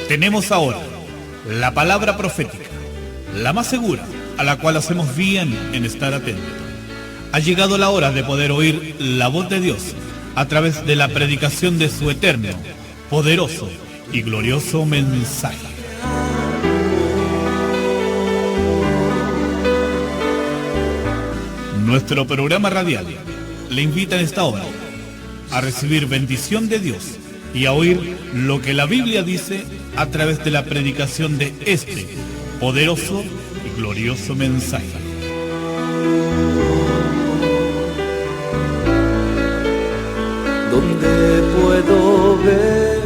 Tenemos ahora la palabra profética, la más segura, a la cual hacemos bien en estar atentos. Ha llegado la hora de poder oír la voz de Dios a través de la predicación de su eterno, poderoso y glorioso mensaje. Nuestro programa radial le invita en esta hora a recibir bendición de Dios y a oír lo que la Biblia dice a través de la predicación de este poderoso y glorioso mensaje. ¿Dónde puedo ver?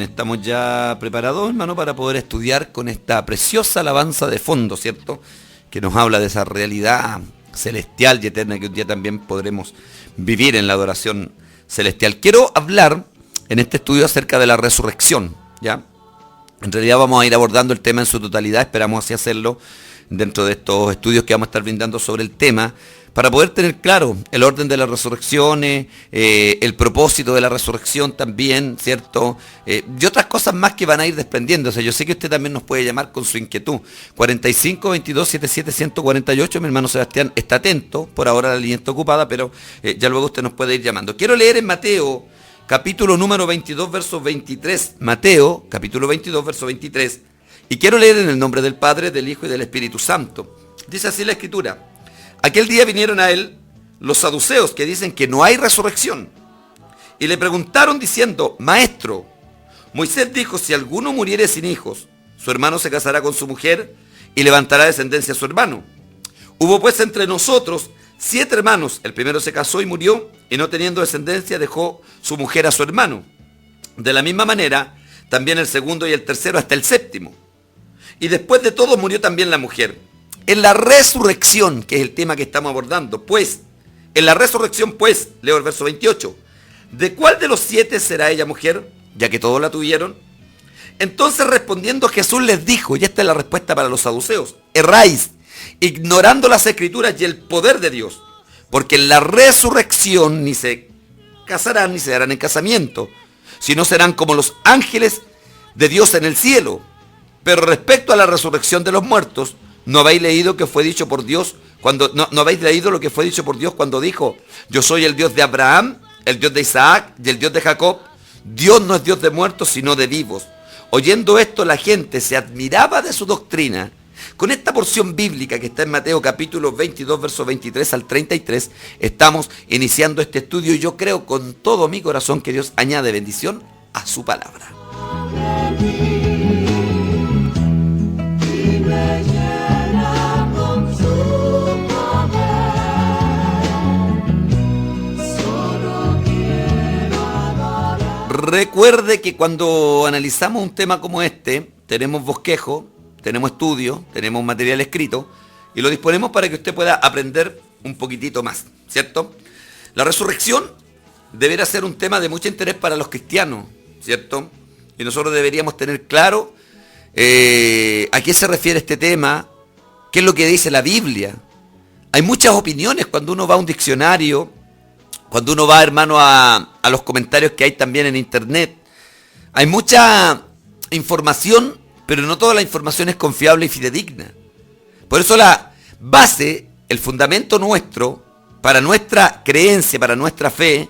Estamos ya preparados, hermano, para poder estudiar con esta preciosa alabanza de fondo, ¿cierto? Que nos habla de esa realidad celestial y eterna que un día también podremos vivir en la adoración celestial. Quiero hablar en este estudio acerca de la resurrección, ¿ya? En realidad vamos a ir abordando el tema en su totalidad, esperamos así hacerlo dentro de estos estudios que vamos a estar brindando sobre el tema, para poder tener claro el orden de las resurrecciones, el propósito de la resurrección también, ¿cierto? Y otras cosas más que van a ir desprendiéndose. Yo sé que usted también nos puede llamar con su inquietud. 45 22 77 148, mi hermano Sebastián está atento. Por ahora la línea está ocupada, pero ya luego usted nos puede ir llamando. Quiero leer en Mateo, capítulo número 22, verso 23. Mateo, capítulo 22, verso 23. Y quiero leer en el nombre del Padre, del Hijo y del Espíritu Santo. Dice así la Escritura. Aquel día vinieron a él los saduceos que dicen que no hay resurrección. Y le preguntaron diciendo, Maestro, Moisés dijo, si alguno muriere sin hijos, su hermano se casará con su mujer y levantará descendencia a su hermano. Hubo pues entre nosotros 7 hermanos. El primero se casó y murió, y no teniendo descendencia dejó su mujer a su hermano. De la misma manera, también el segundo y el tercero hasta el séptimo. Y después de todo murió también la mujer. En la resurrección, que es el tema que estamos abordando, pues, en la resurrección, pues, leo el verso 28, ¿de cuál de los 7 será ella mujer, ya que todos la tuvieron? Entonces respondiendo Jesús les dijo, y esta es la respuesta para los saduceos, erráis, ignorando las escrituras y el poder de Dios, porque en la resurrección ni se casarán ni se darán en casamiento, sino serán como los ángeles de Dios en el cielo. Pero respecto a la resurrección de los muertos, ¿no habéis leído que fue dicho por Dios cuando no habéis leído lo que fue dicho por Dios cuando dijo, yo soy el Dios de Abraham, el Dios de Isaac y el Dios de Jacob? Dios no es Dios de muertos, sino de vivos. Oyendo esto, la gente se admiraba de su doctrina. Con esta porción bíblica que está en Mateo capítulo 22, versos 23 al 33, estamos iniciando este estudio y yo creo con todo mi corazón que Dios añade bendición a su palabra. Recuerde que cuando analizamos un tema como este, tenemos bosquejo, tenemos estudio, tenemos material escrito y lo disponemos para que usted pueda aprender un poquitito más, ¿cierto? La resurrección deberá ser un tema de mucho interés para los cristianos, ¿cierto? Y nosotros deberíamos tener claro a qué se refiere este tema, qué es lo que dice la Biblia. Hay muchas opiniones cuando uno va a un diccionario, cuando uno va, hermano, a los comentarios que hay también en internet. Hay mucha información, pero no toda la información es confiable y fidedigna. Por eso la base, el fundamento nuestro, para nuestra creencia, para nuestra fe,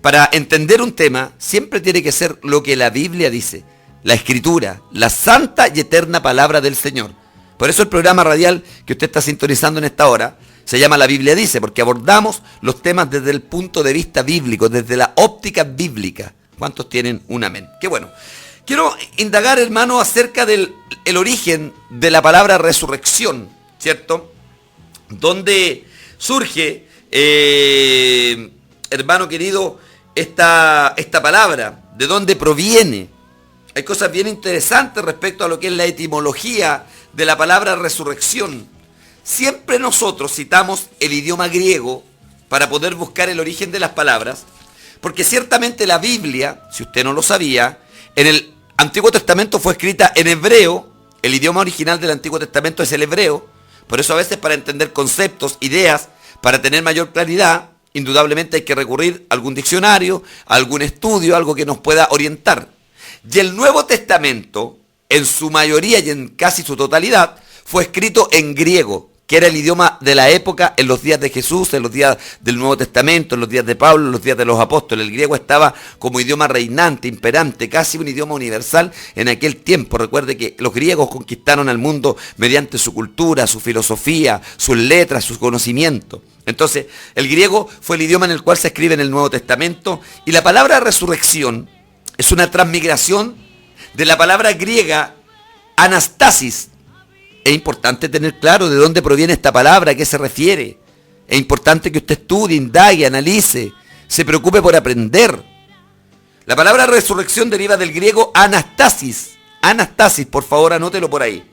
para entender un tema, siempre tiene que ser lo que la Biblia dice, la Escritura, la santa y eterna palabra del Señor. Por eso el programa radial que usted está sintonizando en esta hora se llama La Biblia Dice, porque abordamos los temas desde el punto de vista bíblico, desde la óptica bíblica. ¿Cuántos tienen un amén? Qué bueno. Quiero indagar, hermano, acerca del el origen de la palabra resurrección, ¿cierto? Donde surge, hermano querido, esta palabra, de dónde proviene. Hay cosas bien interesantes respecto a lo que es la etimología de la palabra resurrección. Siempre nosotros citamos el idioma griego para poder buscar el origen de las palabras, porque ciertamente la Biblia, si usted no lo sabía, en el Antiguo Testamento fue escrita en hebreo. El idioma original del Antiguo Testamento es el hebreo. Por eso a veces para entender conceptos, ideas, para tener mayor claridad, indudablemente hay que recurrir a algún diccionario, a algún estudio, algo que nos pueda orientar. Y el Nuevo Testamento, en su mayoría y en casi su totalidad, fue escrito en griego, que era el idioma de la época en los días de Jesús, en los días del Nuevo Testamento, en los días de Pablo, en los días de los apóstoles. El griego estaba como idioma reinante, imperante, casi un idioma universal en aquel tiempo. Recuerde que los griegos conquistaron al mundo mediante su cultura, su filosofía, sus letras, sus conocimientos. Entonces, el griego fue el idioma en el cual se escribe en el Nuevo Testamento, y la palabra resurrección es una transmigración de la palabra griega anastasis. Es importante tener claro de dónde proviene esta palabra, a qué se refiere. Es importante que usted estudie, indague, analice, se preocupe por aprender. La palabra resurrección deriva del griego anastasis. Anastasis, por favor, anótelo por ahí.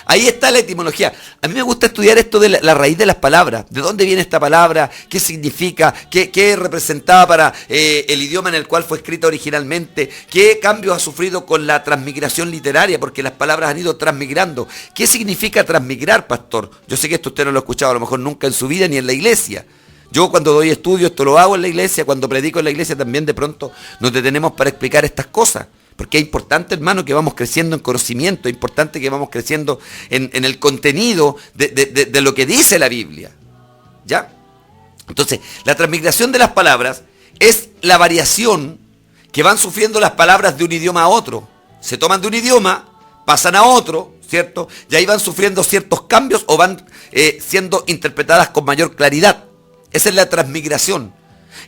Ahí está la etimología. A mí me gusta estudiar esto de la raíz de las palabras. ¿De dónde viene esta palabra? ¿Qué significa? ¿Qué representaba para el idioma en el cual fue escrita originalmente? ¿Qué cambios ha sufrido con la transmigración literaria? Porque las palabras han ido transmigrando. ¿Qué significa transmigrar, pastor? Yo sé que esto usted no lo ha escuchado a lo mejor nunca en su vida ni en la iglesia. Yo cuando doy estudio, esto lo hago en la iglesia, cuando predico en la iglesia también de pronto nos detenemos para explicar estas cosas. Porque es importante, hermano, que vamos creciendo en conocimiento, es importante que vamos creciendo en el contenido de lo que dice la Biblia. ¿Ya? Entonces, la transmigración de las palabras es la variación que van sufriendo las palabras de un idioma a otro. Se toman de un idioma, pasan a otro, ¿cierto? Y ahí van sufriendo ciertos cambios o van siendo interpretadas con mayor claridad. Esa es la transmigración.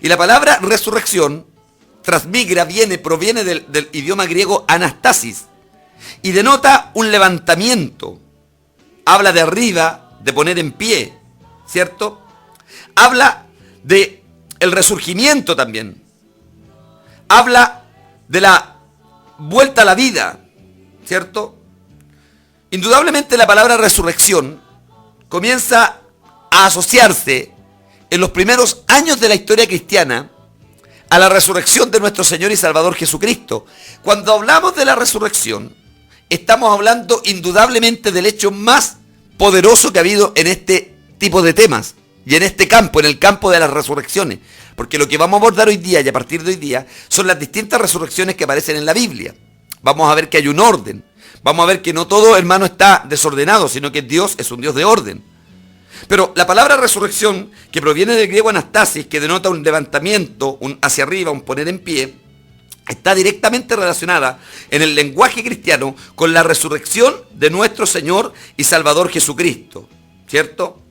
Y la palabra resurrección transmigra, proviene del idioma griego anastasis y denota un levantamiento. Habla de arriba, de poner en pie, ¿cierto? Habla de el resurgimiento también. Habla de la vuelta a la vida, ¿cierto? Indudablemente la palabra resurrección comienza a asociarse en los primeros años de la historia cristiana a la resurrección de nuestro Señor y Salvador Jesucristo. Cuando hablamos de la resurrección, estamos hablando indudablemente del hecho más poderoso que ha habido en este tipo de temas y en este campo, en el campo de las resurrecciones. Porque lo que vamos a abordar hoy día y a partir de hoy día son las distintas resurrecciones que aparecen en la Biblia. Vamos a ver que hay un orden. Vamos a ver que no todo, hermano, está desordenado, sino que Dios es un Dios de orden. Pero la palabra resurrección, que proviene del griego anastasis, que denota un levantamiento, un hacia arriba, un poner en pie, está directamente relacionada en el lenguaje cristiano con la resurrección de nuestro Señor y Salvador Jesucristo, ¿cierto?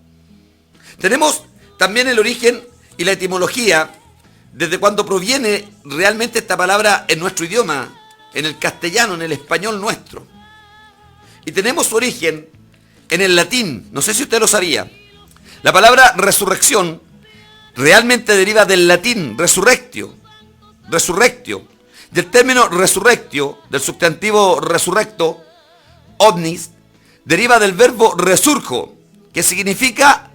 Tenemos también el origen y la etimología, desde cuando proviene realmente esta palabra en nuestro idioma, en el castellano, en el español nuestro. Y tenemos su origen en el latín, no sé si usted lo sabía. La palabra resurrección realmente deriva del latín resurrectio, del término resurrectio, del sustantivo resurrecto, omnis, deriva del verbo resurjo, que significa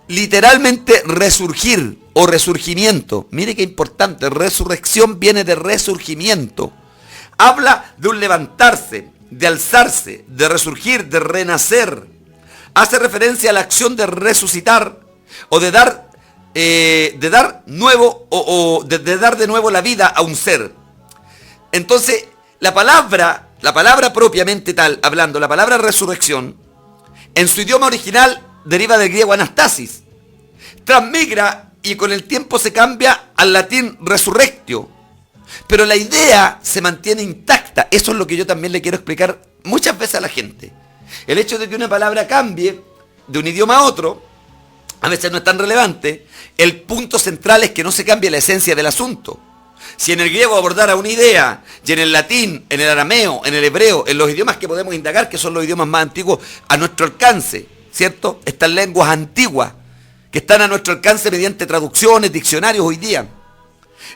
literalmente resurgir o resurgimiento. Mire qué importante, resurrección viene de resurgimiento. Habla de un levantarse, de alzarse, de resurgir, de renacer. Hace referencia a la acción de resucitar o de dar dar de nuevo la vida a un ser. Entonces, la palabra propiamente tal, hablando, la palabra resurrección, En su idioma original deriva del griego anastasis. Transmigra y con el tiempo se cambia al latín resurrectio. Pero la idea se mantiene intacta. Eso es lo que yo también le quiero explicar muchas veces a la gente. El hecho de que una palabra cambie de un idioma a otro, a veces no es tan relevante. El punto central es que no se cambie la esencia del asunto. Si en el griego abordara una idea, y en el latín, en el arameo, en el hebreo, en los idiomas que podemos indagar, que son los idiomas más antiguos a nuestro alcance, ¿cierto? Estas lenguas antiguas, que están a nuestro alcance mediante traducciones, diccionarios hoy día.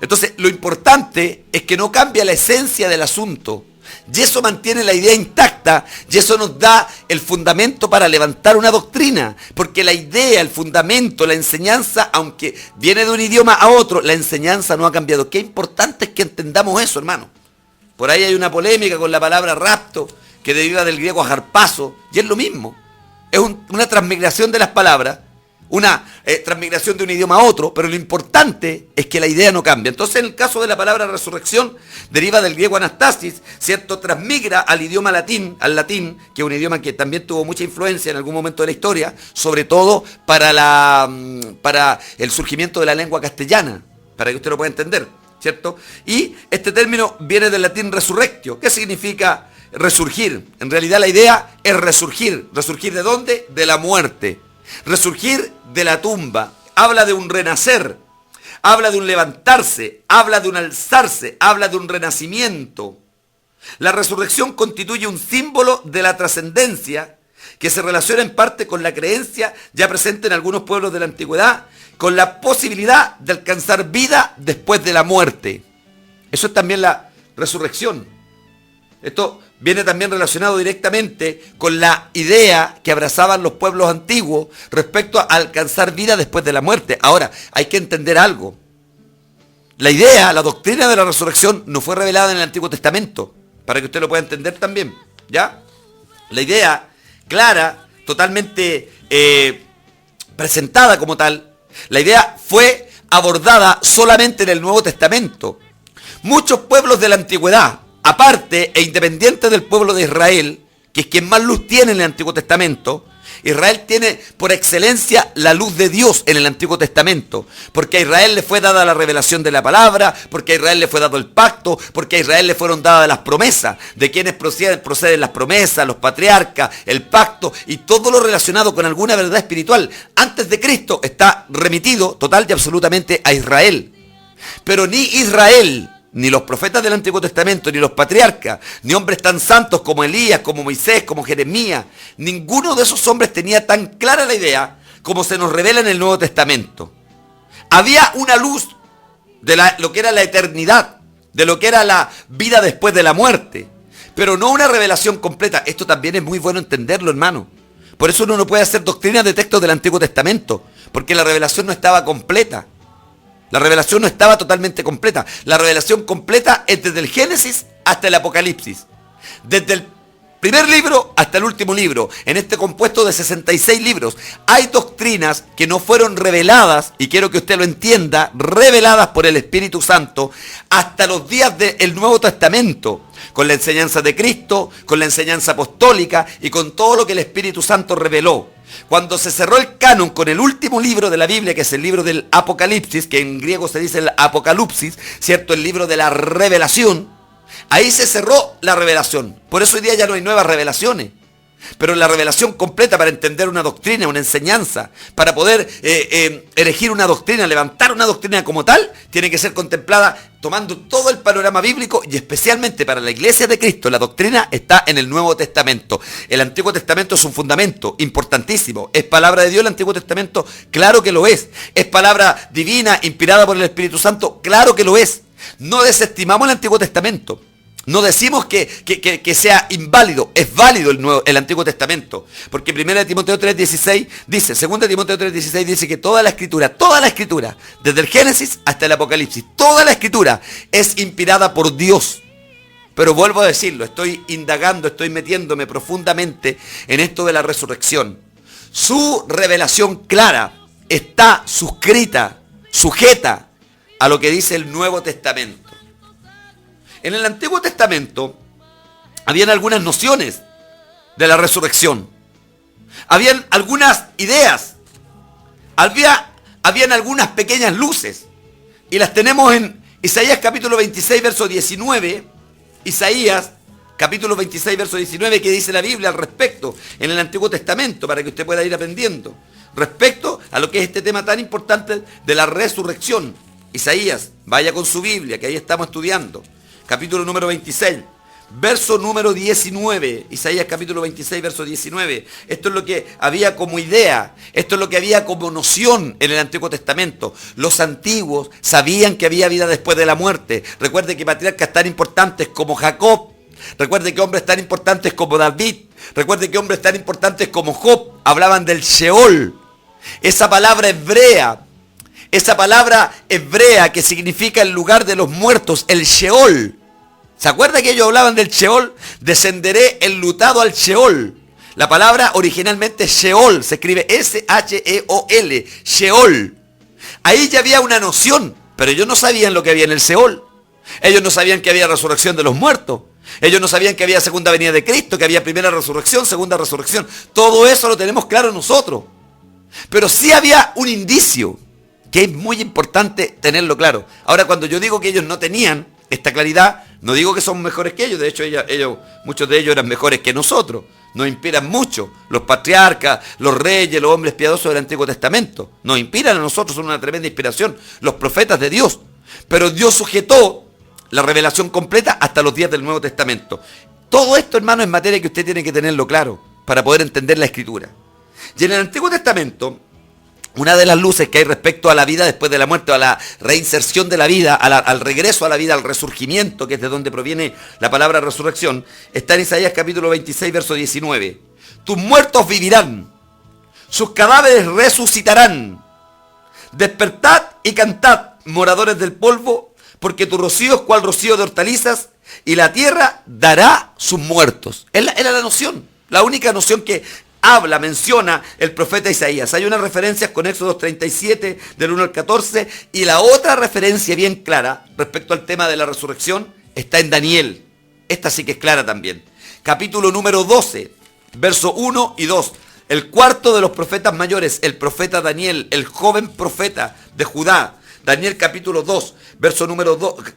Entonces, lo importante es que no cambia la esencia del asunto. Y eso mantiene la idea intacta y eso nos da el fundamento para levantar una doctrina. Porque la idea, el fundamento, la enseñanza, aunque viene de un idioma a otro, la enseñanza no ha cambiado. Qué importante es que entendamos eso, hermano. Por ahí hay una polémica con la palabra rapto, que deriva del griego ajarpazo, y es lo mismo. Es una transmigración de las palabras, una transmigración de un idioma a otro, pero lo importante es que la idea no cambia. Entonces, en el caso de la palabra resurrección, deriva del griego anastasis, ¿cierto? Transmigra al idioma latín, que es un idioma que también tuvo mucha influencia en algún momento de la historia, sobre todo para el surgimiento de la lengua castellana, para que usted lo pueda entender, ¿cierto? Y este término viene del latín resurrectio. ¿Qué significa resurgir? En realidad la idea es resurgir. ¿Resurgir de dónde? De la muerte. Resurgir de la tumba. Habla de un renacer, habla de un levantarse, habla de un alzarse, habla de un renacimiento. La resurrección constituye un símbolo de la trascendencia que se relaciona en parte con la creencia ya presente en algunos pueblos de la antigüedad, con la posibilidad de alcanzar vida después de la muerte. Eso es también la resurrección. Esto viene también relacionado directamente con la idea que abrazaban los pueblos antiguos respecto a alcanzar vida después de la muerte. Ahora, hay que entender algo. La idea, la doctrina de la resurrección no fue revelada en el Antiguo Testamento, para que usted lo pueda entender también, ¿ya? La idea clara, totalmente presentada como tal, la idea fue abordada solamente en el Nuevo Testamento. Muchos pueblos de la antigüedad, aparte e independiente del pueblo de Israel, que es quien más luz tiene en el Antiguo Testamento, Israel tiene por excelencia la luz de Dios en el Antiguo Testamento, porque a Israel le fue dada la revelación de la palabra, porque a Israel le fue dado el pacto, porque a Israel le fueron dadas las promesas, de quienes proceden las promesas, los patriarcas, el pacto y todo lo relacionado con alguna verdad espiritual. Antes de Cristo está remitido total y absolutamente a Israel. Pero ni Israel, ni los profetas del Antiguo Testamento, ni los patriarcas, ni hombres tan santos como Elías, como Moisés, como Jeremías, ninguno de esos hombres tenía tan clara la idea como se nos revela en el Nuevo Testamento. Había una luz de lo que era la eternidad, de lo que era la vida después de la muerte, pero no una revelación completa. Esto también es muy bueno entenderlo, hermano. Por eso uno no puede hacer doctrina de textos del Antiguo Testamento, porque la revelación no estaba completa. La revelación no estaba totalmente completa. La revelación completa es desde el Génesis hasta el Apocalipsis. Desde el primer libro hasta el último libro. En este compuesto de 66 libros. Hay doctrinas que no fueron reveladas, y quiero que usted lo entienda, reveladas por el Espíritu Santo hasta los días del Nuevo Testamento. Con la enseñanza de Cristo, con la enseñanza apostólica y con todo lo que el Espíritu Santo reveló. Cuando se cerró el canon con el último libro de la Biblia, que es el libro del Apocalipsis, que en griego se dice el Apocalipsis, ¿cierto? El libro de la revelación, ahí se cerró la revelación. Por eso hoy día ya no hay nuevas revelaciones. Pero la revelación completa para entender una doctrina, una enseñanza, para poder erigir una doctrina, levantar una doctrina como tal, tiene que ser contemplada tomando todo el panorama bíblico, y especialmente para la Iglesia de Cristo, la doctrina está en el Nuevo Testamento. El Antiguo Testamento es un fundamento importantísimo. ¿Es palabra de Dios el Antiguo Testamento? Claro que lo es. ¿Es palabra divina, inspirada por el Espíritu Santo? Claro que lo es. No desestimamos el Antiguo Testamento. No decimos que sea inválido, es válido el Antiguo Testamento. Porque 1 Timoteo 3:16 dice, 2 Timoteo 3:16 dice que toda la escritura, desde el Génesis hasta el Apocalipsis, toda la escritura es inspirada por Dios. Pero vuelvo a decirlo, estoy indagando, estoy metiéndome profundamente en esto de la resurrección. Su revelación clara está suscrita, sujeta a lo que dice el Nuevo Testamento. En el Antiguo Testamento habían algunas nociones de la resurrección. Habían algunas ideas, habían algunas pequeñas luces, y las tenemos en Isaías capítulo 26, verso 19, Isaías capítulo 26, verso 19, que dice la Biblia al respecto, en el Antiguo Testamento, para que usted pueda ir aprendiendo, respecto a lo que es este tema tan importante de la resurrección. Isaías, vaya con su Biblia, que ahí estamos estudiando, capítulo número 26, verso número 19, Isaías capítulo 26, verso 19. Esto es lo que había como idea, esto es lo que había como noción en el Antiguo Testamento. Los antiguos sabían que había vida después de la muerte. Recuerde que patriarcas tan importantes como Jacob, recuerde que hombres tan importantes como David, recuerde que hombres tan importantes como Job hablaban del Sheol. Esa palabra hebrea que significa el lugar de los muertos, el Sheol. ¿Se acuerda que ellos hablaban del Sheol? Descenderé enlutado al Sheol. La palabra originalmente Sheol se escribe S-H-E-O-L, Sheol. Ahí ya había una noción, pero ellos no sabían lo que había en el Sheol. Ellos no sabían que había resurrección de los muertos. Ellos no sabían que había segunda venida de Cristo, que había primera resurrección, segunda resurrección. Todo eso lo tenemos claro nosotros. Pero sí había un indicio, que es muy importante tenerlo claro. Ahora, cuando yo digo que ellos no tenían esta claridad, no digo que son mejores que ellos. De hecho, muchos de ellos eran mejores que nosotros. Nos inspiran mucho. Los patriarcas, los reyes, los hombres piadosos del Antiguo Testamento. Nos inspiran a nosotros, son una tremenda inspiración. Los profetas de Dios. Pero Dios sujetó la revelación completa hasta los días del Nuevo Testamento. Todo esto, hermano, es materia que usted tiene que tenerlo claro para poder entender la Escritura. Y en el Antiguo Testamento, una de las luces que hay respecto a la vida después de la muerte, a la reinserción de la vida, al regreso a la vida, al resurgimiento, que es de donde proviene la palabra resurrección, está en Isaías capítulo 26, verso 19. Tus muertos vivirán, sus cadáveres resucitarán. Despertad y cantad, moradores del polvo, porque tu rocío es cual rocío de hortalizas, y la tierra dará sus muertos. Era la noción, la única noción que menciona el profeta Isaías. Hay unas referencias con Éxodo 37, del 1 al 14, y la otra referencia bien clara respecto al tema de la resurrección está en Daniel. Esta sí que es clara también. Capítulo número 12, verso 1 y 2. El cuarto de los profetas mayores, el profeta Daniel, el joven profeta de Judá. Daniel capítulo 2,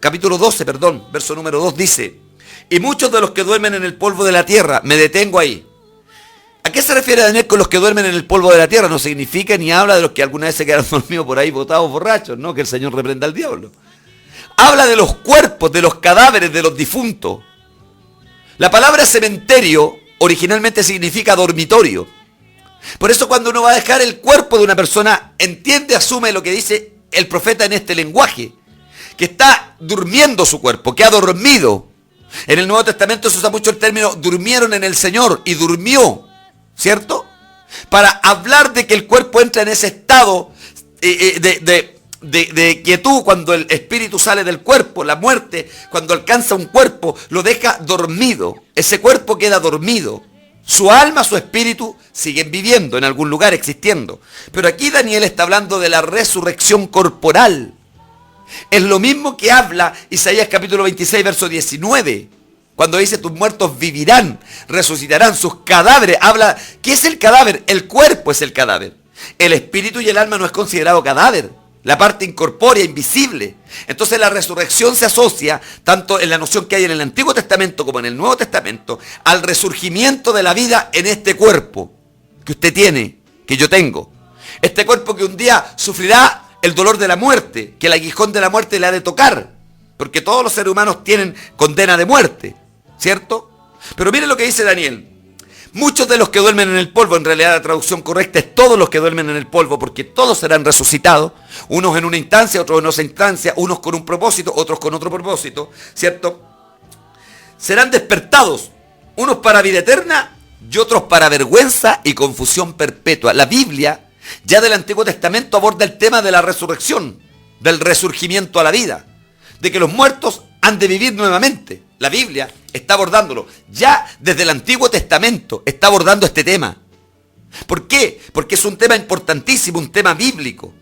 capítulo 12, verso número 2 dice: y muchos de los que duermen en el polvo de la tierra, me detengo ahí. ¿A qué se refiere Daniel con los que duermen en el polvo de la tierra? No significa ni habla de los que alguna vez se quedaron dormidos por ahí botados borrachos, ¿no? Que el Señor reprenda al diablo. Habla de los cuerpos, de los cadáveres, de los difuntos. La palabra cementerio originalmente significa dormitorio. Por eso cuando uno va a dejar el cuerpo de una persona, entiende, asume lo que dice el profeta en este lenguaje, que está durmiendo su cuerpo, que ha dormido. En el Nuevo Testamento se usa mucho el término durmieron en el Señor y durmió, ¿cierto? Para hablar de que el cuerpo entra en ese estado de quietud cuando el espíritu sale del cuerpo. La muerte, cuando alcanza un cuerpo, lo deja dormido. Ese cuerpo queda dormido. Su alma, su espíritu siguen viviendo en algún lugar, existiendo. Pero aquí Daniel está hablando de la resurrección corporal. Es lo mismo que habla Isaías capítulo 26, verso 19. Cuando dice tus muertos vivirán, resucitarán, sus cadáveres. Habla, ¿qué es el cadáver? El cuerpo es el cadáver. El espíritu y el alma no es considerado cadáver. La parte incorpórea, invisible. Entonces la resurrección se asocia, tanto en la noción que hay en el Antiguo Testamento como en el Nuevo Testamento, al resurgimiento de la vida en este cuerpo que usted tiene, que yo tengo. Este cuerpo que un día sufrirá el dolor de la muerte, que el aguijón de la muerte le ha de tocar, porque todos los seres humanos tienen condena de muerte, ¿cierto? Pero miren lo que dice Daniel. Muchos de los que duermen en el polvo, en realidad la traducción correcta es todos los que duermen en el polvo, porque todos serán resucitados, unos en una instancia, otros en otra instancia, unos con un propósito, otros con otro propósito, ¿cierto? Serán despertados, unos para vida eterna y otros para vergüenza y confusión perpetua. La Biblia, ya del Antiguo Testamento, aborda el tema de la resurrección, del resurgimiento a la vida, de que los muertos han de vivir nuevamente. La Biblia está abordándolo. Ya desde el Antiguo Testamento está abordando este tema. ¿Por qué? Porque es un tema importantísimo, un tema bíblico.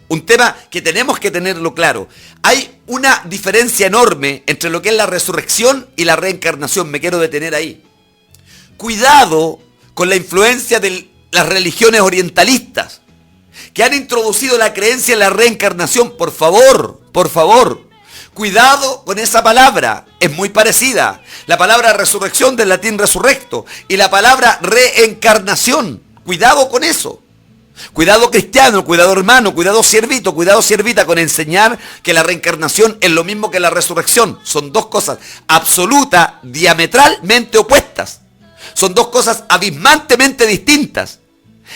Un tema que tenemos que tenerlo claro. Hay una diferencia enorme entre lo que es la resurrección y la reencarnación. Me quiero detener ahí. Cuidado con la influencia del las religiones orientalistas, que han introducido la creencia en la reencarnación. Por favor, cuidado con esa palabra, es muy parecida. La palabra resurrección del latín resurrecto y la palabra reencarnación. Cuidado con eso. Cuidado cristiano, cuidado hermano, cuidado siervita con enseñar que la reencarnación es lo mismo que la resurrección. Son dos cosas absoluta, diametralmente opuestas. Son dos cosas abismantemente distintas.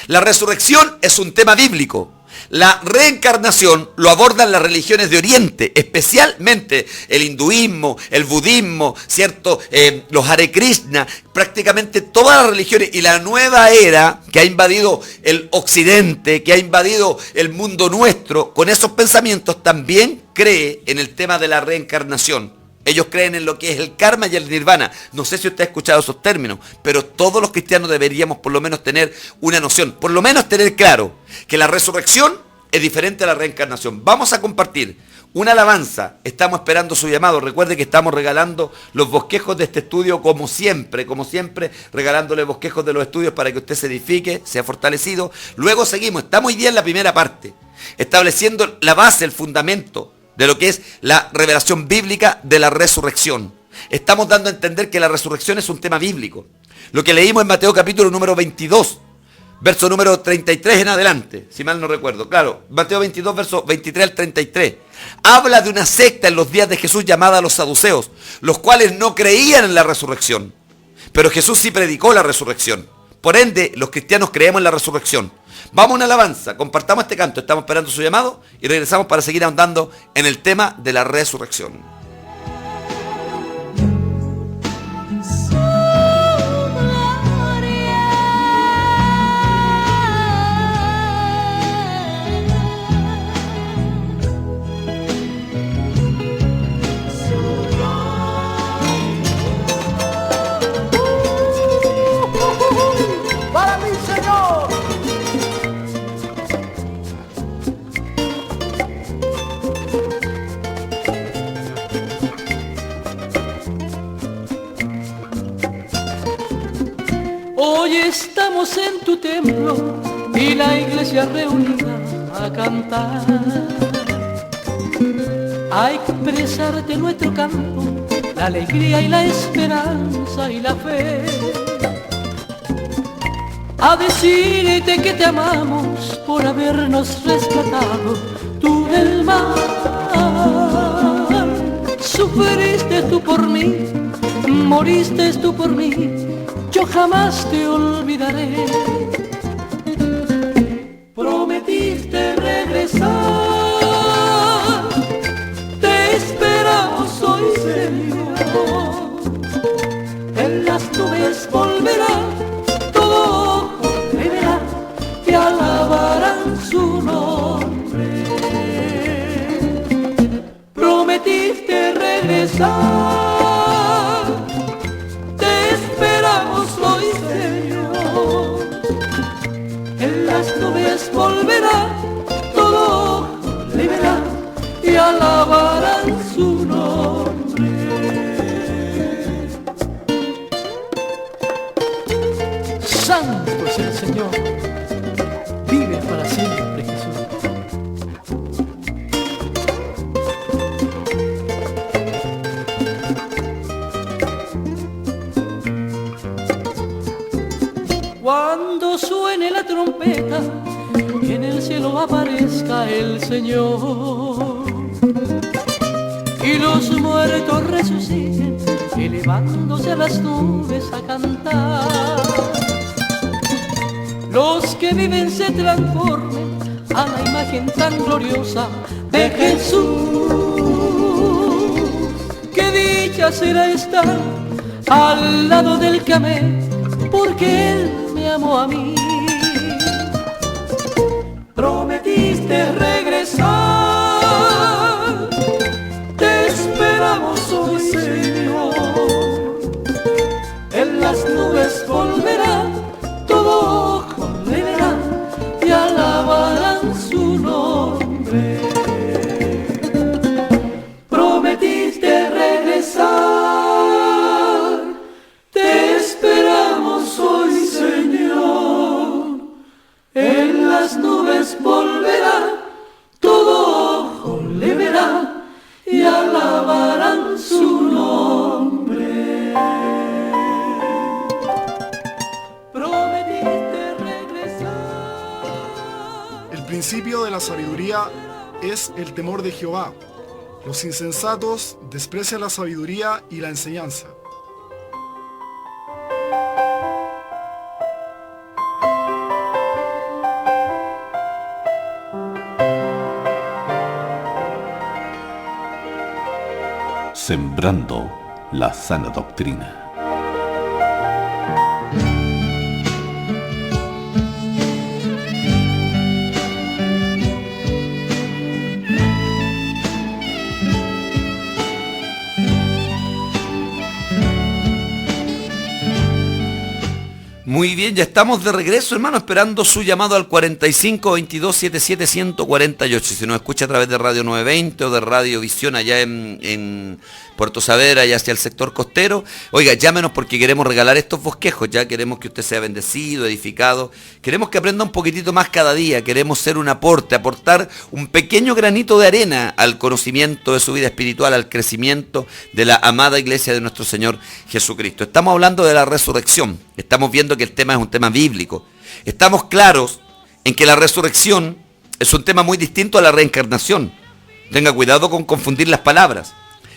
La resurrección es un tema bíblico. La reencarnación lo abordan las religiones de Oriente, especialmente el hinduismo, el budismo, ¿cierto? Los Hare Krishna, prácticamente todas las religiones y la nueva era que ha invadido el occidente, que ha invadido el mundo nuestro, con esos pensamientos también cree en el tema de la reencarnación. Ellos creen en lo que es el karma y el nirvana. No sé si usted ha escuchado esos términos, pero todos los cristianos deberíamos por lo menos tener una noción, por lo menos tener claro que la resurrección es diferente a la reencarnación. Vamos a compartir una alabanza. Estamos esperando su llamado. Recuerde que estamos regalando los bosquejos de este estudio como siempre, regalándole bosquejos de los estudios para que usted se edifique, sea fortalecido. Luego seguimos. Estamos hoy día en la primera parte, estableciendo la base, el fundamento de lo que es la revelación bíblica de la resurrección. Estamos dando a entender que la resurrección es un tema bíblico. Lo que leímos en Mateo capítulo número 22, verso número 33 en adelante, si mal no recuerdo. Claro, Mateo 22, verso 23 al 33. Habla de una secta en los días de Jesús llamada los saduceos, los cuales no creían en la resurrección. Pero Jesús sí predicó la resurrección. Por ende, los cristianos creemos en la resurrección. Vamos a una alabanza, compartamos este canto, estamos esperando su llamado y regresamos para seguir ahondando en el tema de la resurrección. Hoy estamos en tu templo y la iglesia reunida a cantar, a expresarte nuestro canto, la alegría y la esperanza y la fe, a decirte que te amamos por habernos rescatado tú del mar. Sufriste tú por mí, moriste tú por mí, yo jamás te olvidaré. Prometiste regresar, te esperamos hoy, Señor. En las nubes volverá, todo ojo le verá, te alabarán su nombre. Prometiste regresar, volverá, todo ojo le verá y alabarán su nombre. Santo es el Señor, vive para siempre Jesús. Cuando suene la trompeta, que en el cielo aparezca el Señor y los muertos resuciten, elevándose a las nubes a cantar. Los que viven se transformen a la imagen tan gloriosa de Jesús. Qué dicha será estar al lado del que amé, porque Él me amó a mí. Prometiste regresar, te esperamos hoy, Señor. En las nubes volverá, todo ojo le verá y alabarán su nombre. Prometiste regresar, te esperamos hoy, Señor. principio de la sabiduría es el temor de Jehová. Los insensatos desprecian la sabiduría y la enseñanza. Sembrando la sana doctrina. Muy bien, ya estamos de regreso, hermano, esperando su llamado al 45-22-77-148. Si nos escucha a través de Radio 920 o de Radio Visión allá en Puerto Saavedra y hacia el sector costero, oiga, llámenos porque queremos regalar estos bosquejos, ya queremos que usted sea bendecido, edificado, queremos que aprenda un poquitito más cada día, queremos ser un aporte, aportar un pequeño granito de arena al conocimiento de su vida espiritual, al crecimiento de la amada iglesia de nuestro Señor Jesucristo. Estamos hablando de la resurrección, estamos viendo que el tema es un tema bíblico, estamos claros en que la resurrección es un tema muy distinto a la reencarnación. Tenga cuidado con confundir las palabras.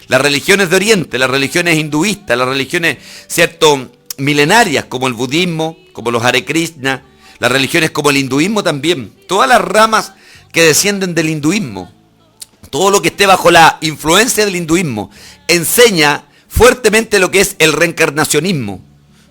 Las religiones de Oriente, las religiones hinduistas, las religiones, cierto, milenarias, como el budismo, como los Hare Krishna, las religiones como el hinduismo también, todas las ramas que descienden del hinduismo, todo lo que esté bajo la influencia del hinduismo, enseña fuertemente lo que es el reencarnacionismo.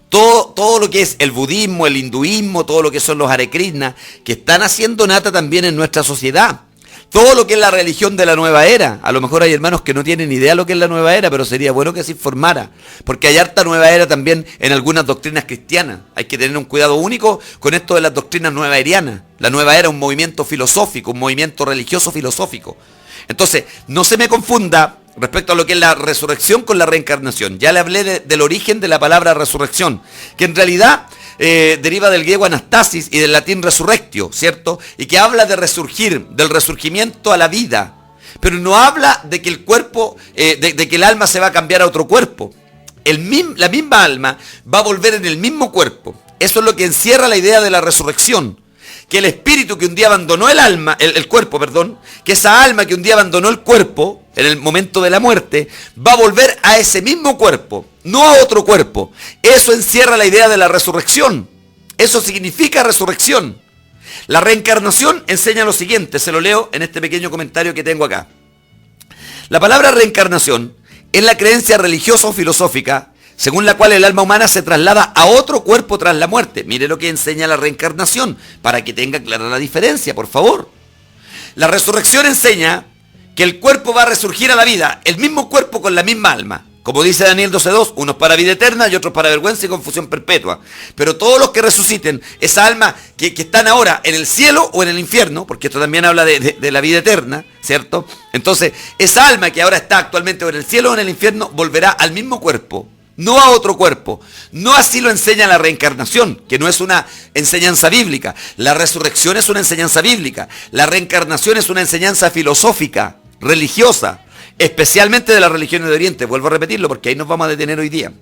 Todo lo que es el budismo, el hinduismo, todo lo que son los Hare Krishna, que están haciendo nata también en nuestra sociedad. Todo lo que es la religión de la nueva era. A lo mejor hay hermanos que no tienen idea de lo que es la nueva era, pero sería bueno que se informara. Porque hay harta nueva era también en algunas doctrinas cristianas. Hay que tener un cuidado único con esto de las doctrinas nuevaerianas. La nueva era es un movimiento filosófico, un movimiento religioso filosófico. Entonces, no se me confunda respecto a lo que es la resurrección con la reencarnación. Ya le hablé del origen de la palabra resurrección, que en realidad deriva del griego anastasis y del latín resurrectio, ¿cierto? Y que habla de resurgir, del resurgimiento a la vida. Pero no habla de que el cuerpo, de que el alma se va a cambiar a otro cuerpo. La misma alma va a volver en el mismo cuerpo. Eso es lo que encierra la idea de la resurrección. Que el espíritu que un día abandonó el cuerpo, que esa alma que un día abandonó el cuerpo, en el momento de la muerte, va a volver a ese mismo cuerpo, no a otro cuerpo. Eso encierra la idea de la resurrección. Eso significa resurrección. La reencarnación enseña lo siguiente, se lo leo en este pequeño comentario que tengo acá. La palabra reencarnación es la creencia religiosa o filosófica según la cual el alma humana se traslada a otro cuerpo tras la muerte. Mire lo que enseña la reencarnación, para que tenga clara la diferencia, por favor. La resurrección enseña que el cuerpo va a resurgir a la vida, el mismo cuerpo con la misma alma. Como dice Daniel 12:2, unos para vida eterna y otros para vergüenza y confusión perpetua. Pero todos los que resuciten, esa alma que están ahora en el cielo o en el infierno, porque esto también habla de la vida eterna, ¿cierto? Entonces, esa alma que ahora está actualmente en el cielo o en el infierno, volverá al mismo cuerpo, no a otro cuerpo. No así lo enseña la reencarnación, que no es una enseñanza bíblica. La resurrección es una enseñanza bíblica. La reencarnación es una enseñanza filosófica, religiosa, especialmente de las religiones de Oriente. Vuelvo a repetirlo porque ahí nos vamos a detener hoy día.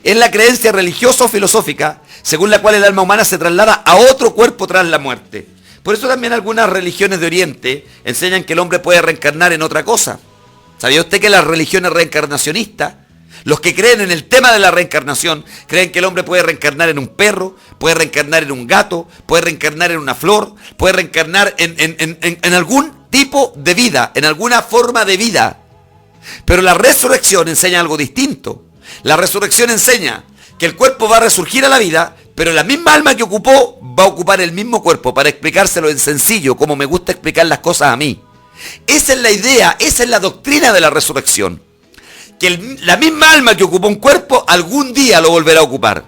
Es la creencia religiosa o filosófica según la cual el alma humana se traslada a otro cuerpo tras la muerte. Por eso también algunas religiones de Oriente enseñan que el hombre puede reencarnar en otra cosa. ¿Sabía usted que las religiones reencarnacionistas, los que creen en el tema de la reencarnación, creen que el hombre puede reencarnar en un perro, puede reencarnar en un gato, puede reencarnar en una flor, puede reencarnar en algún tipo de vida, en alguna forma de vida? Pero la resurrección enseña algo distinto. La resurrección enseña que el cuerpo va a resurgir a la vida, pero la misma alma que ocupó va a ocupar el mismo cuerpo, para explicárselo en sencillo, como me gusta explicar las cosas a mí. Esa es la idea, esa es la doctrina de la resurrección. Que la misma alma que ocupó un cuerpo algún día lo volverá a ocupar.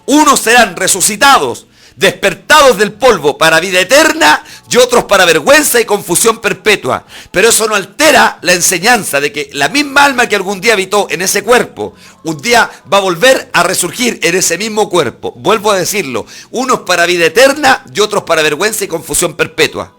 Unos serán resucitados, despertados del polvo para vida eterna, y otros para vergüenza y confusión perpetua. Pero eso no altera la enseñanza de que la misma alma que algún día habitó en ese cuerpo, un día va a volver a resurgir en ese mismo cuerpo. Vuelvo a decirlo, unos para vida eterna y otros para vergüenza y confusión perpetua.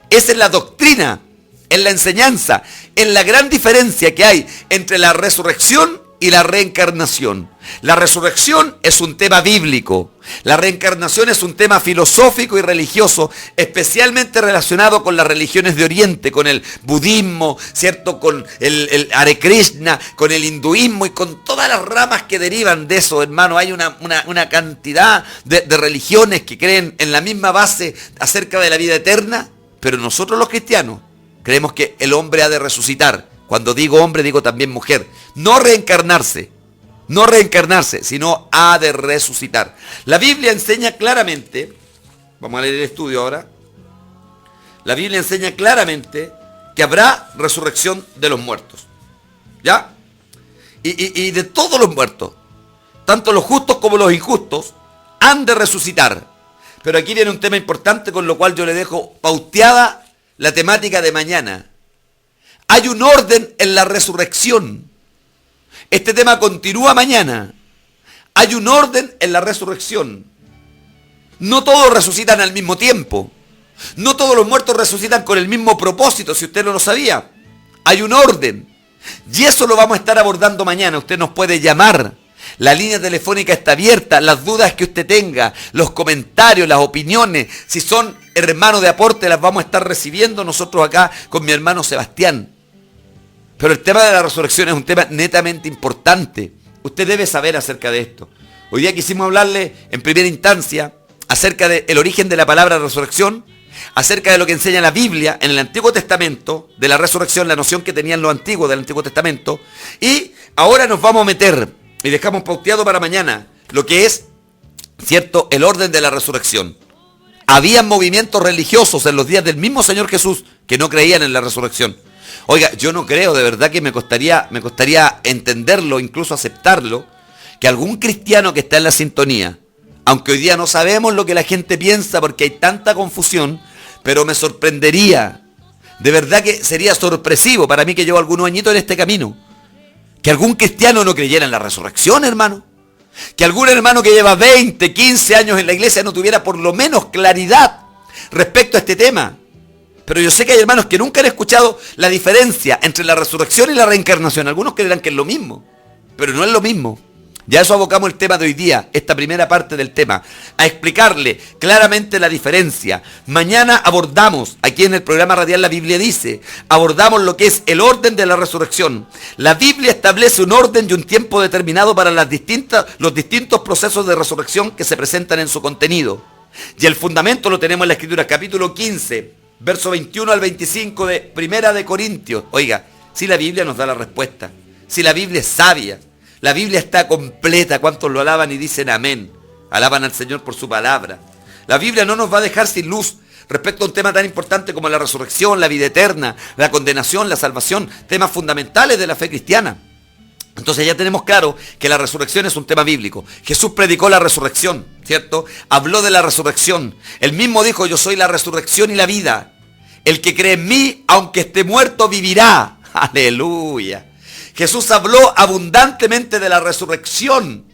Esa es la doctrina, es la enseñanza, es la gran diferencia que hay entre la resurrección y y la reencarnación. La resurrección es un tema bíblico. La reencarnación es un tema filosófico y religioso, especialmente relacionado con las religiones de Oriente, con el budismo, ¿cierto? Con el Hare Krishna, con el hinduismo y con todas las ramas que derivan de eso, hermano. Hay una cantidad de religiones que creen en la misma base acerca de la vida eterna, pero nosotros los cristianos creemos que el hombre ha de resucitar. Cuando digo hombre, digo también mujer. No reencarnarse, sino ha de resucitar. La Biblia enseña claramente, vamos a leer el estudio ahora, la Biblia enseña claramente que habrá resurrección de los muertos. ¿Ya? Y de todos los muertos, tanto los justos como los injustos, han de resucitar. Pero aquí viene un tema importante, con lo cual yo le dejo pauteada la temática de mañana. Hay un orden en la resurrección. Este tema continúa mañana. Hay un orden en la resurrección. No todos resucitan al mismo tiempo. No todos los muertos resucitan con el mismo propósito, si usted no lo sabía. Hay un orden. Y eso lo vamos a estar abordando mañana. Usted nos puede llamar. La línea telefónica está abierta. Las dudas que usted tenga, los comentarios, las opiniones, si son hermanos de aporte, las vamos a estar recibiendo nosotros acá con mi hermano Sebastián. Pero el tema de la resurrección es un tema netamente importante. Usted debe saber acerca de esto. Hoy día quisimos hablarle en primera instancia acerca del origen de la palabra resurrección, acerca de lo que enseña la Biblia en el Antiguo Testamento, de la resurrección, la noción que tenían los antiguos del Antiguo Testamento. Y ahora nos vamos a meter, y dejamos pauteado para mañana, lo que es, ¿cierto?, el orden de la resurrección. Habían movimientos religiosos en los días del mismo Señor Jesús que no creían en la resurrección. Oiga, yo no creo, de verdad que me costaría entenderlo, incluso aceptarlo, que algún cristiano que está en la sintonía, aunque hoy día no sabemos lo que la gente piensa porque hay tanta confusión, pero me sorprendería, de verdad que sería sorpresivo para mí, que llevo algunos añitos en este camino, que algún cristiano no creyera en la resurrección, hermano. Que algún hermano que lleva 20, 15 años en la iglesia no tuviera por lo menos claridad respecto a este tema. Pero yo sé que hay hermanos que nunca han escuchado la diferencia entre la resurrección y la reencarnación. Algunos creerán que es lo mismo, pero no es lo mismo. Ya eso abocamos el tema de hoy día, esta primera parte del tema, a explicarle claramente la diferencia. Mañana abordamos, aquí en el programa radial La Biblia Dice, abordamos lo que es el orden de la resurrección. La Biblia establece un orden y un tiempo determinado para los distintos procesos de resurrección que se presentan en su contenido. Y el fundamento lo tenemos en la Escritura, capítulo 15, verso 21 al 25 de Primera de Corintios. Oiga, si la Biblia nos da la respuesta, si la Biblia es sabia, la Biblia está completa. ¿Cuántos lo alaban y dicen amén? Alaban al Señor por su palabra. La Biblia no nos va a dejar sin luz respecto a un tema tan importante como la resurrección, la vida eterna, la condenación, la salvación, temas fundamentales de la fe cristiana. Entonces ya tenemos claro que la resurrección es un tema bíblico. Jesús predicó la resurrección, ¿cierto? Habló de la resurrección. Él mismo dijo: yo soy la resurrección y la vida. El que cree en mí, aunque esté muerto, vivirá. Aleluya. Jesús habló abundantemente de la resurrección,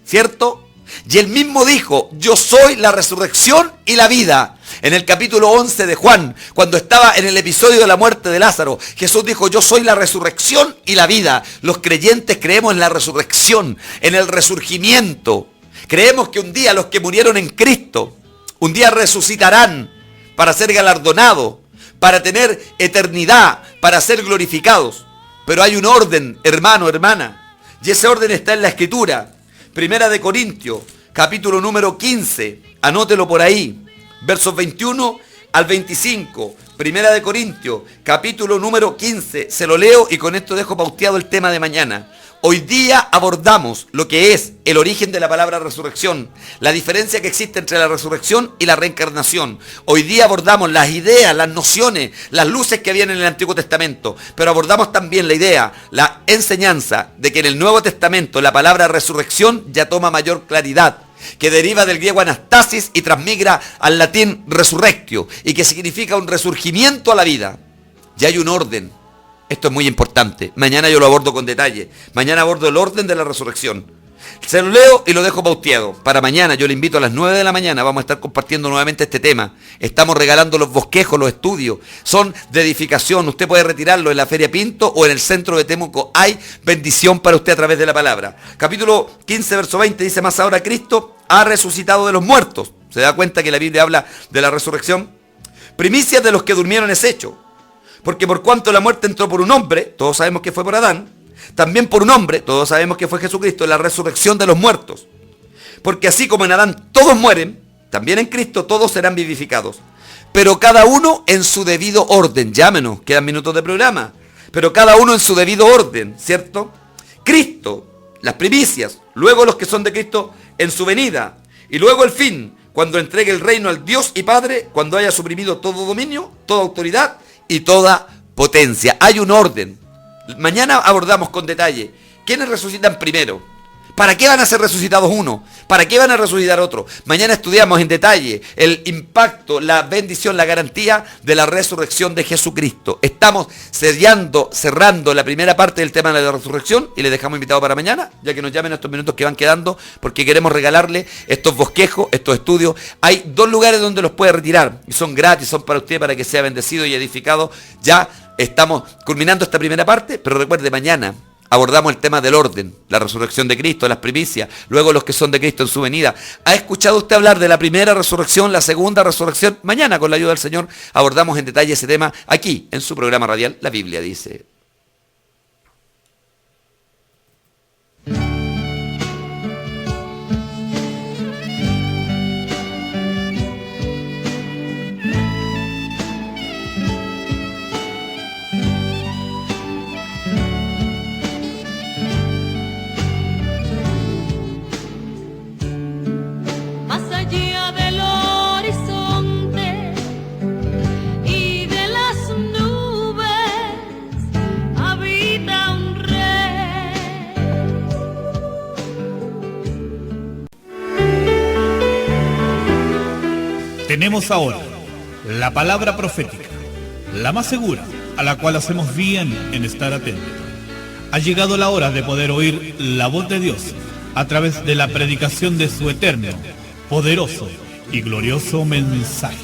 ¿cierto? Y él mismo dijo: yo soy la resurrección y la vida. En el capítulo 11 de Juan, cuando estaba en el episodio de la muerte de Lázaro, Jesús dijo: yo soy la resurrección y la vida. Los creyentes creemos en la resurrección, en el resurgimiento. Creemos que un día los que murieron en Cristo, un día resucitarán para ser galardonados, para tener eternidad, para ser glorificados. Pero hay un orden, hermano, hermana, y ese orden está en la Escritura. Primera de Corintios, capítulo número 15, anótelo por ahí, versos 21 al 25. Primera de Corintios, capítulo número 15, se lo leo y con esto dejo pauteado el tema de mañana. Hoy día abordamos lo que es el origen de la palabra resurrección, la diferencia que existe entre la resurrección y la reencarnación. Hoy día abordamos las ideas, las nociones, las luces que habían en el Antiguo Testamento, pero abordamos también la idea, la enseñanza de que en el Nuevo Testamento la palabra resurrección ya toma mayor claridad, que deriva del griego anastasis y transmigra al latín resurrectio, y que significa un resurgimiento a la vida. Ya hay un orden. Esto es muy importante. Mañana yo lo abordo con detalle. Mañana abordo el orden de la resurrección. Se lo leo y lo dejo pauteado. Para mañana, yo le invito a las 9 de la mañana, vamos a estar compartiendo nuevamente este tema. Estamos regalando los bosquejos, los estudios. Son de edificación. Usted puede retirarlo en la Feria Pinto o en el centro de Temuco. Hay bendición para usted a través de la palabra. Capítulo 15, verso 20 dice: más ahora Cristo ha resucitado de los muertos. ¿Se da cuenta que la Biblia habla de la resurrección? Primicias de los que durmieron es hecho. Porque por cuanto la muerte entró por un hombre, todos sabemos que fue por Adán, también por un hombre, todos sabemos que fue Jesucristo, la resurrección de los muertos. Porque así como en Adán todos mueren, también en Cristo todos serán vivificados. Pero cada uno en su debido orden. Llámenos, quedan minutos de programa. Pero cada uno en su debido orden, ¿cierto? Cristo, las primicias, luego los que son de Cristo en su venida. Y luego el fin, cuando entregue el reino al Dios y Padre, cuando haya suprimido todo dominio, toda autoridad y toda potencia. Hay un orden. Mañana abordamos con detalle quiénes resucitan primero. ¿Para qué van a ser resucitados uno? ¿Para qué van a resucitar otro? Mañana estudiamos en detalle el impacto, la bendición, la garantía de la resurrección de Jesucristo. Estamos cerrando la primera parte del tema de la resurrección y les dejamos invitado para mañana, ya que nos llamen estos minutos que van quedando, porque queremos regalarle estos bosquejos, estos estudios. Hay 2 lugares donde los puede retirar y son gratis, son para usted, para que sea bendecido y edificado. Ya estamos culminando esta primera parte, pero recuerde, mañana abordamos el tema del orden, la resurrección de Cristo, las primicias, luego los que son de Cristo en su venida. ¿Ha escuchado usted hablar de la primera resurrección, la segunda resurrección? Mañana, con la ayuda del Señor, abordamos en detalle ese tema aquí, en su programa radial, La Biblia Dice. Tenemos ahora la palabra profética, la más segura, a la cual hacemos bien en estar atentos. Ha llegado la hora de poder oír la voz de Dios a través de la predicación de su eterno, poderoso y glorioso mensaje.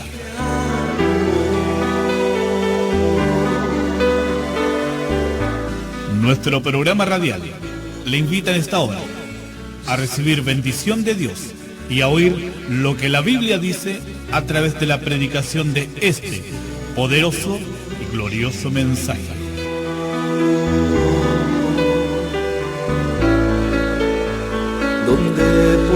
Nuestro programa radial le invita en esta hora a recibir bendición de Dios y a oír lo que la Biblia dice a través de la predicación de este poderoso y glorioso mensaje. Donde